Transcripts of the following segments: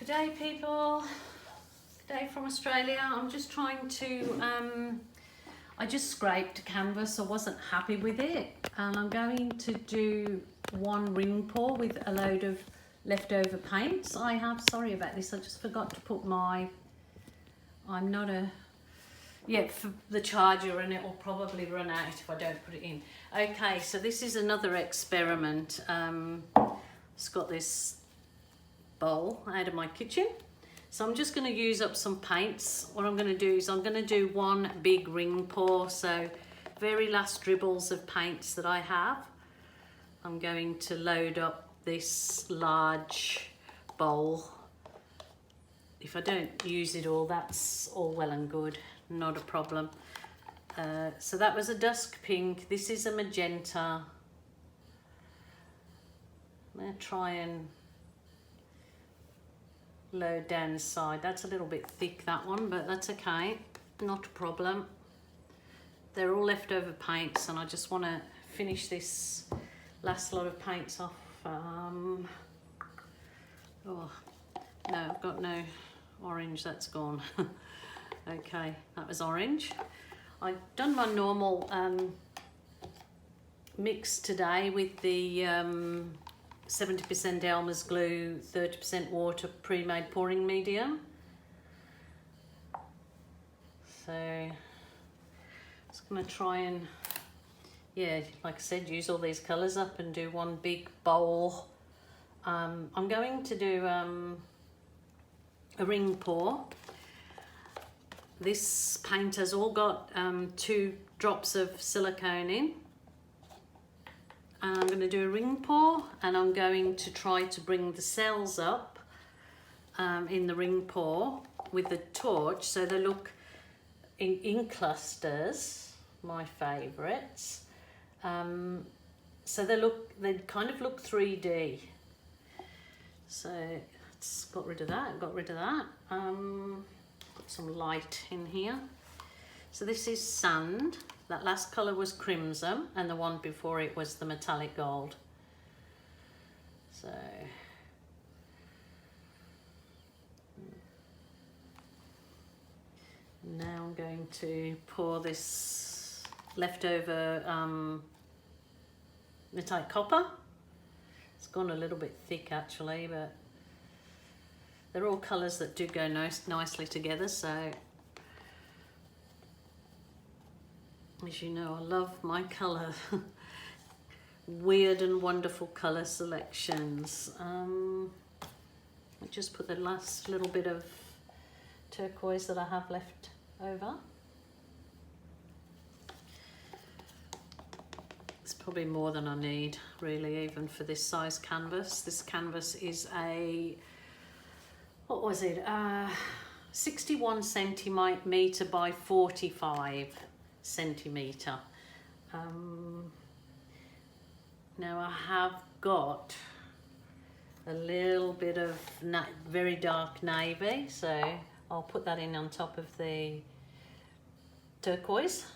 Good day, people. Good day from Australia. I'm just trying to, I just scraped canvas. I wasn't happy with it. And I'm going to do one ring pour with a load of leftover paints I have. Sorry about this. I just forgot to put my, I'm not a, yeah, for the charger, and it will probably run out if I don't put it in. Okay, so this is another experiment. It's got this bowl out of my kitchen, so I'm just going to use up some paints. What I'm going to do is I'm going to do one big ring pour, so very last dribbles of paints that I have, I'm going to load up this large bowl. If I don't use it all, that's all well and good, not a problem. So that was a dusk pink. This is a magenta. I'm going to try and load down the side. That's a little bit thick, that one, but that's okay, not a problem. They're all leftover paints and I just want to finish this last lot of paints off. Oh no, I've got no orange, that's gone. Okay, that was orange. I've done my normal mix today with the 70% Elmer's glue, 30% water, pre-made pouring medium. So I'm just going to try and, yeah, like I said, use all these colours up and do one big bowl. I'm going to do a ring pour. This paint has all got 2 drops of silicone in. And I'm going to do a ring pour, and I'm going to try to bring the cells up in the ring pour with the torch, so they look in clusters, my favourites. So they kind of look 3D. So let's got rid of that. Put some light in here. So this is sand. That last colour was crimson, and the one before it was the metallic gold. So now I'm going to pour this leftover metallic copper. It's gone a little bit thick actually, but they're all colours that do go nicely together. So as you know, I love my colour, weird and wonderful colour selections. I just put the last little bit of turquoise that I have left over. It's probably more than I need, really, even for this size canvas. This canvas is a, what was it, 61 centimetre by 45 centimetre. Now I have got a little bit of very dark navy, so I'll put that in on top of the turquoise.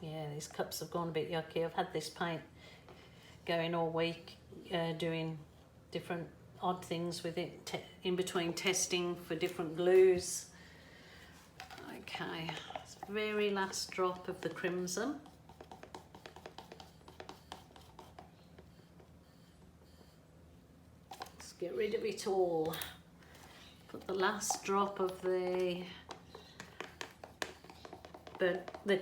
Yeah, these cups have gone a bit yucky. I've had this paint going all week, doing different odd things with it, in between testing for different glues. Okay, it's very last drop of the crimson. Let's get rid of it all. Put the last drop of the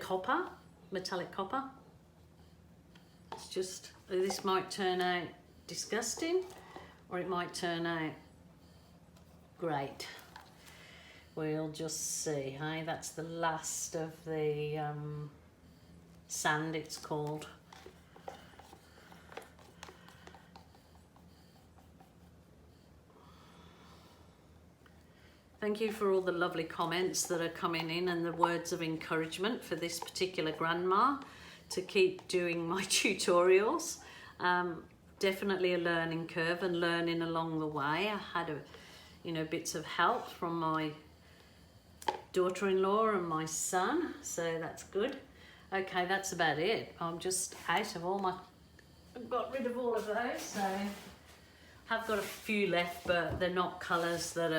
copper, metallic copper. It's just, this might turn out disgusting, or it might turn out great. We'll just see. Hey, that's the last of the sand, it's called. Thank you for all the lovely comments that are coming in and the words of encouragement for this particular grandma to keep doing my tutorials. Definitely a learning curve and learning along the way. I had bits of help from my daughter-in-law and my son, so that's good. Okay, that's about it. I'm just out of all my I've got rid of all of those, so I've got a few left, but they're not colours that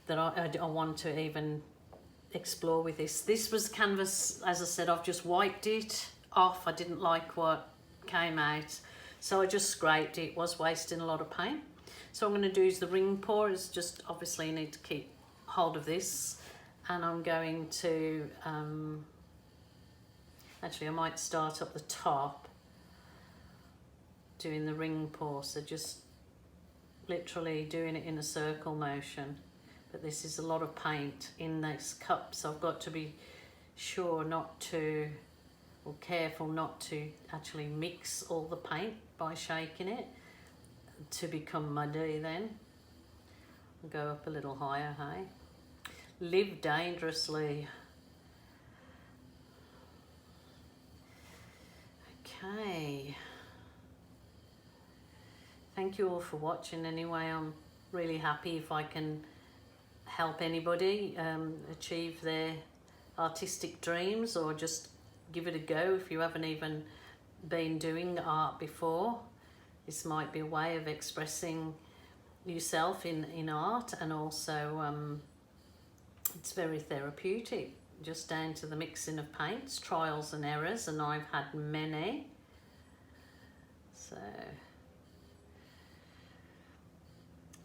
I want to even explore with this. This was canvas, as I said, I've just wiped it off. I didn't like what came out, so I just scraped it. It was wasting a lot of paint. So I'm going to do is the ring pour. Is just obviously you need to keep hold of this, and I'm going to actually I might start up the top doing the ring pour, so just literally doing it in a circle motion. But this is a lot of paint in this cup, so I've got to be sure not to, or careful not to actually mix all the paint by shaking it to become muddy. Then I'll go up a little higher. Hey, live dangerously. Okay, thank you all for watching. Anyway, I'm really happy if I can help anybody achieve their artistic dreams, or just give it a go if you haven't even been doing art before. This might be a way of expressing yourself in art, and also it's very therapeutic, just down to the mixing of paints, trials and errors, and I've had many. So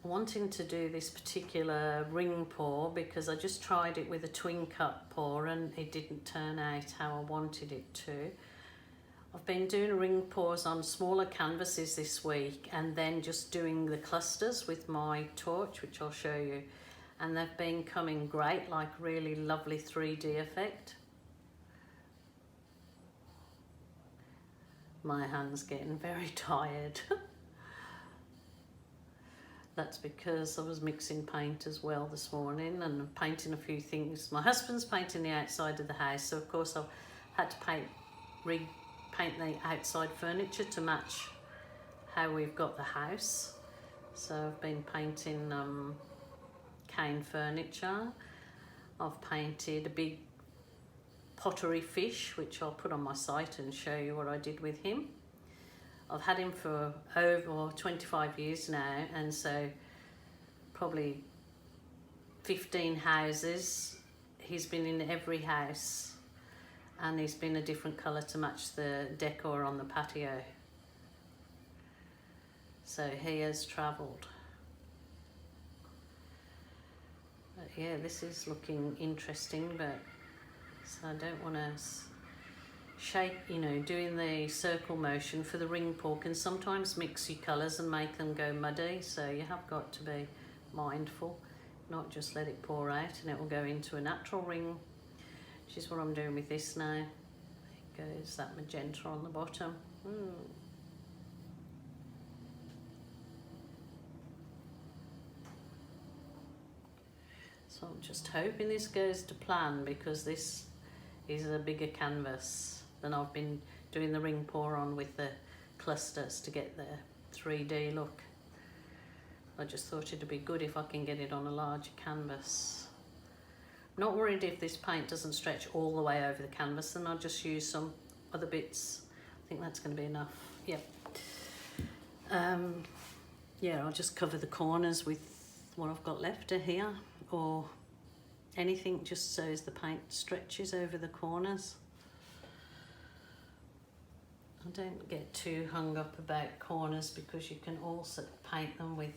wanting to do this particular ring pour because I just tried it with a twin cup pour and it didn't turn out how I wanted it to. I've been doing ring pours on smaller canvases this week, and then just doing the clusters with my torch, which I'll show you, and they've been coming great, like really lovely 3D effect. My hand's getting very tired. That's because I was mixing paint as well this morning and painting a few things. My husband's painting the outside of the house, so of course I've had to repaint the outside furniture to match how we've got the house. So I've been painting cane furniture. I've painted a big pottery fish, which I'll put on my site and show you what I did with him. I've had him for over 25 years now, and so probably 15 houses. He's been in every house, and he's been a different colour to match the decor on the patio. So he has travelled. But yeah, this is looking interesting, but so I don't want to shake, you know, doing the circle motion for the ring pour can sometimes mix your colours and make them go muddy, so you have got to be mindful, not just let it pour out and it will go into a natural ring, which is what I'm doing with this now. There goes that magenta on the bottom. So I'm just hoping this goes to plan, because this is a bigger canvas than I've been doing the ring pour on with the clusters to get the 3D look. I just thought it'd be good if I can get it on a larger canvas. I'm not worried if this paint doesn't stretch all the way over the canvas, and I'll just use some other bits. I think that's going to be enough. Yep. Yeah, I'll just cover the corners with what I've got left here, or anything, just so as the paint stretches over the corners. I don't get too hung up about corners, because you can also paint them with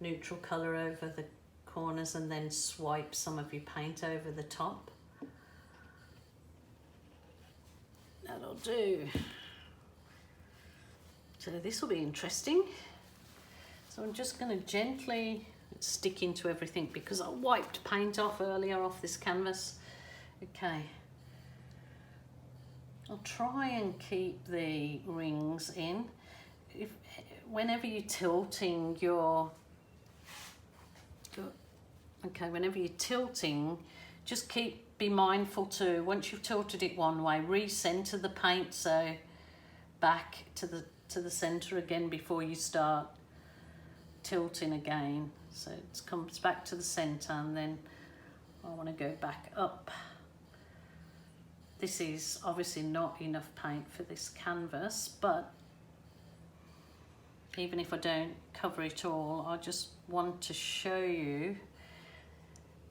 neutral colour over the corners and then swipe some of your paint over the top. That'll do. So this will be interesting. So I'm just going to gently stick into everything, because I wiped paint off earlier off this canvas. Okay. I'll try and keep the rings in. Whenever you're tilting whenever you're tilting, just be mindful to, once you've tilted it one way, recenter the paint, so back to the center again before you start tilting again. So it comes back to the center, and then I want to go back up. This is obviously not enough paint for this canvas, but even if I don't cover it all, I just want to show you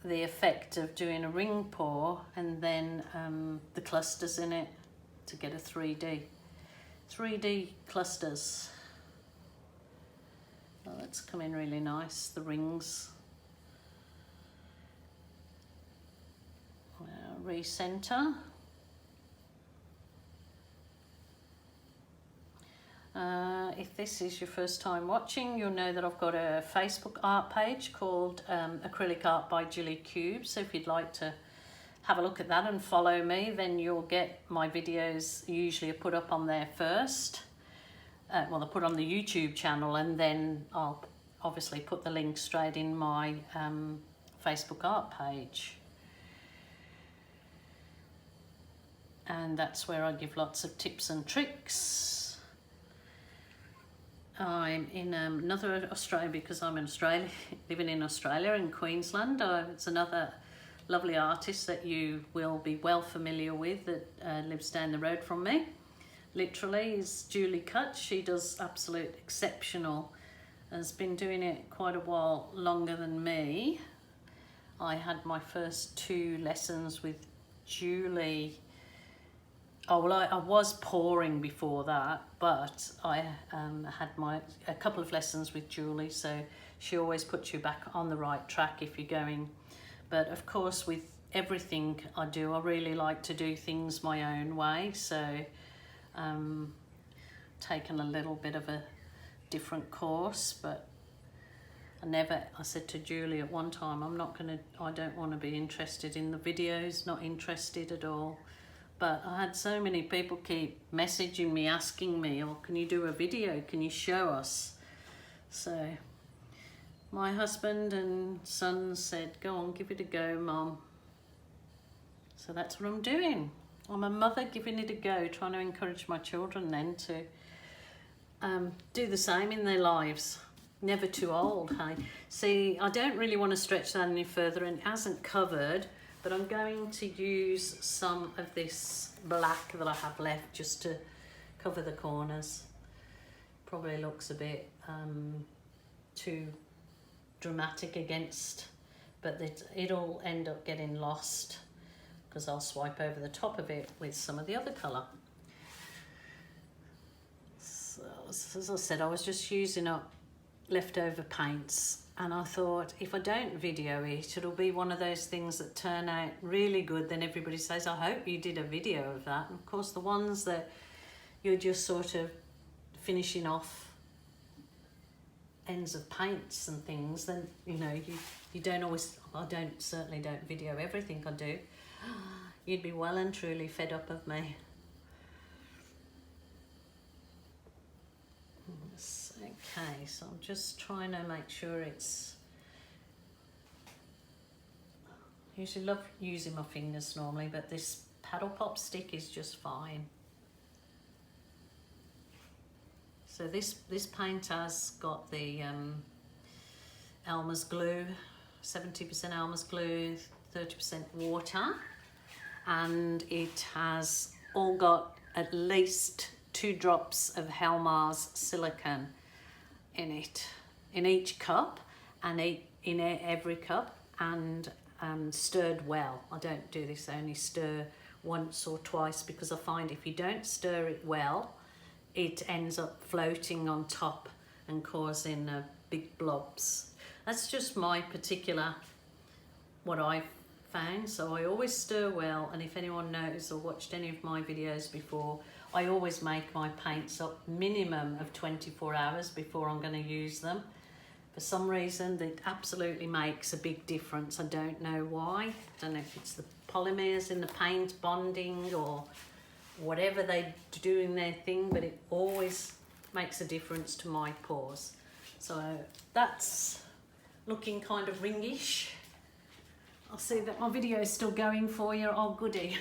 the effect of doing a ring pour and then the clusters in it to get a 3D clusters. Oh, that's coming really nice, the rings. Recenter. If this is your first time watching, you'll know that I've got a Facebook art page called Acrylic Art by Julie Cube. So if you'd like to have a look at that and follow me, then you'll get my videos. Usually are put up on there first. Well, they're put on the YouTube channel, and then I'll obviously put the link straight in my Facebook art page. And that's where I give lots of tips and tricks. I'm in another Australia, because I'm in Australia, living in Australia in Queensland. It's another lovely artist that you will be well familiar with that lives down the road from me. Literally is Julie Cut. She does absolute exceptional, has been doing it quite a while longer than me. I had my first 2 lessons with Julie. Oh, well, I was pouring before that, but I had a couple of lessons with Julie, so she always puts you back on the right track if you're going. But of course, with everything I do, I really like to do things my own way, so taken a little bit of a different course. But I said to Julie at one time, I don't want to be interested in the videos, not interested at all. But I had so many people keep messaging me, asking me, oh, can you do a video? Can you show us? So my husband and son said, go on, give it a go, Mum. So that's what I'm doing. I'm a mother giving it a go, trying to encourage my children then to do the same in their lives. Never too old, hey? See, I don't really want to stretch that any further, and it hasn't covered, but I'm going to use some of this black that I have left just to cover the corners. Probably looks a bit too dramatic against, but it'll end up getting lost because I'll swipe over the top of it with some of the other colour. So, as I said, I was just using up leftover paints, and I thought if I don't video it, it'll be one of those things that turn out really good. Then everybody says, I hope you did a video of that. And of course, the ones that you're just sort of finishing off ends of paints and things, then you know you don't always, certainly don't video everything I do. You'd be well and truly fed up of me. Okay, so I'm just trying to make sure it's... I usually love using my fingers normally, but this paddle pop stick is just fine. So this paint has got the Elmer's glue, 70% Elmer's glue, 30% water, and it has all got at least 2 drops of Helmar's silicone in it, in each cup, and in every cup, and stirred well. I don't do this, I only stir once or twice, because I find if you don't stir it well, it ends up floating on top and causing big blobs. That's just my particular, what I've found. So I always stir well, and if anyone knows or watched any of my videos before, I always make my paints up minimum of 24 hours before I'm going to use them. For some reason, that absolutely makes a big difference. I don't know why. I don't know if it's the polymers in the paint bonding or whatever they do in their thing, but it always makes a difference to my pours. So that's looking kind of ringish. I'll see that my video is still going for you. Oh, goody.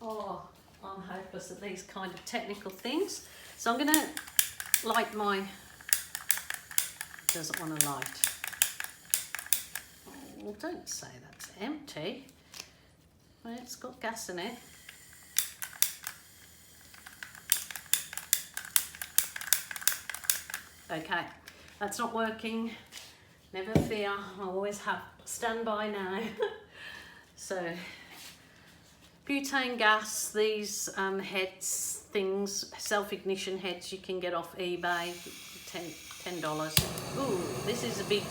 Oh, I'm hopeless at these kind of technical things. So I'm going to light my... Doesn't want to light. Oh, well, don't say that's empty. Well, it's got gas in it. Okay, that's not working. Never fear, I always have standby now. So, butane gas, these heads, things, self-ignition heads you can get off eBay, $10. Ooh, this is a big,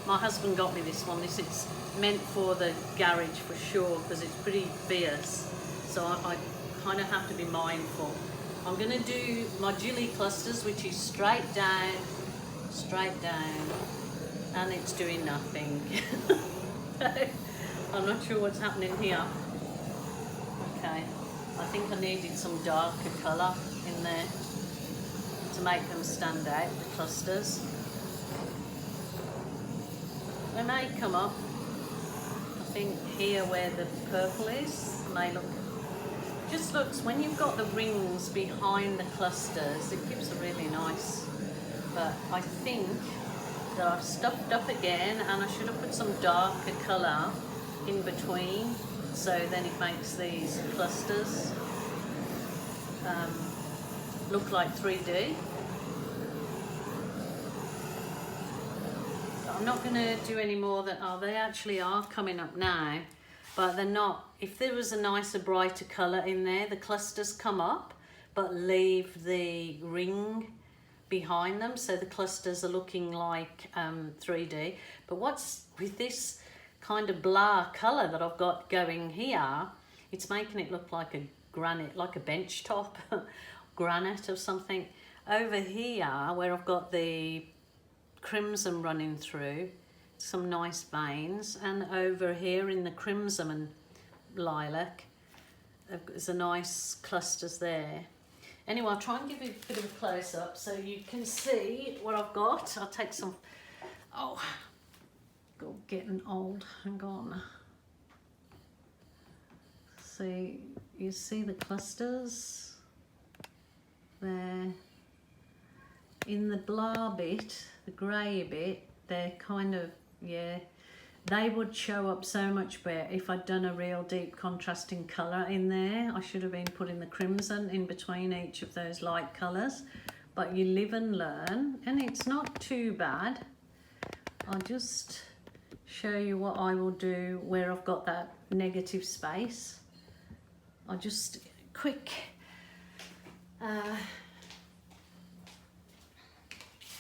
my husband got me this one. This is meant for the garage for sure, because it's pretty fierce. So I kind of have to be mindful. I'm going to do my Julie clusters, which is straight down, and it's doing nothing. I'm not sure what's happening here. Okay, I think I needed some darker colour in there to make them stand out, the clusters. They may come up. I think here where the purple is, may look, just looks, when you've got the rings behind the clusters, it gives a really nice, but I think that I've stuffed up again, and I should have put some darker colour in between, so then it makes these clusters look like 3D. I'm not going to do any more than, oh, they actually are coming up now, but they're not. If there was a nicer, brighter colour in there, the clusters come up, but leave the ring behind them, so the clusters are looking like 3D. But what's with this kind of blah colour that I've got going here, it's making it look like a granite, like a bench top, granite or something. Over here, where I've got the crimson running through, some nice veins, and over here in the crimson and lilac, there's a nice clusters there. Anyway, I'll try and give you a bit of a close-up so you can see what I've got. I'll take some, oh, getting old, hang on. See, you see the clusters there. In the blah bit, the grey bit, they're kind of, yeah, they would show up so much better if I'd done a real deep contrasting colour in there. I should have been putting the crimson in between each of those light colours, but you live and learn, and it's not too bad. I'll just show you what I will do where I've got that negative space. I'll just quick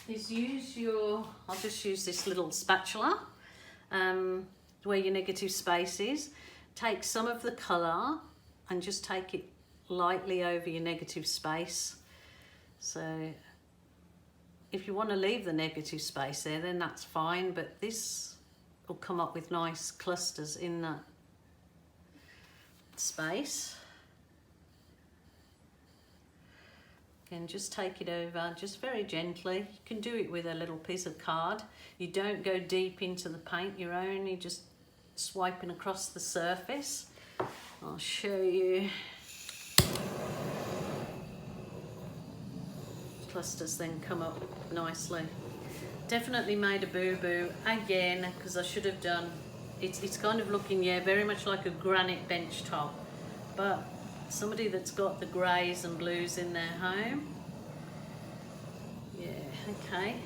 is use your, I'll just use this little spatula where your negative space is. Take some of the colour and just take it lightly over your negative space. So if you want to leave the negative space there, then that's fine, but this will come up with nice clusters in that space. And just take it over, just very gently. You can do it with a little piece of card. You don't go deep into the paint, you're only just swiping across the surface. I'll show you. Clusters then come up nicely. Definitely made a boo-boo again, because I should have done, it's kind of looking, yeah, very much like a granite bench top, but somebody that's got the greys and blues in their home. Yeah, okay.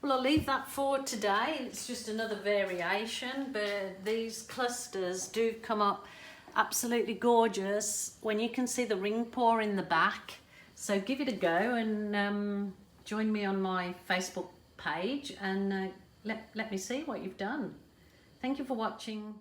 Well, I'll leave that for today. It's just another variation, but these clusters do come up absolutely gorgeous when you can see the ring pour in the back. So give it a go, and join me on my Facebook page, and let me see what you've done. Thank you for watching.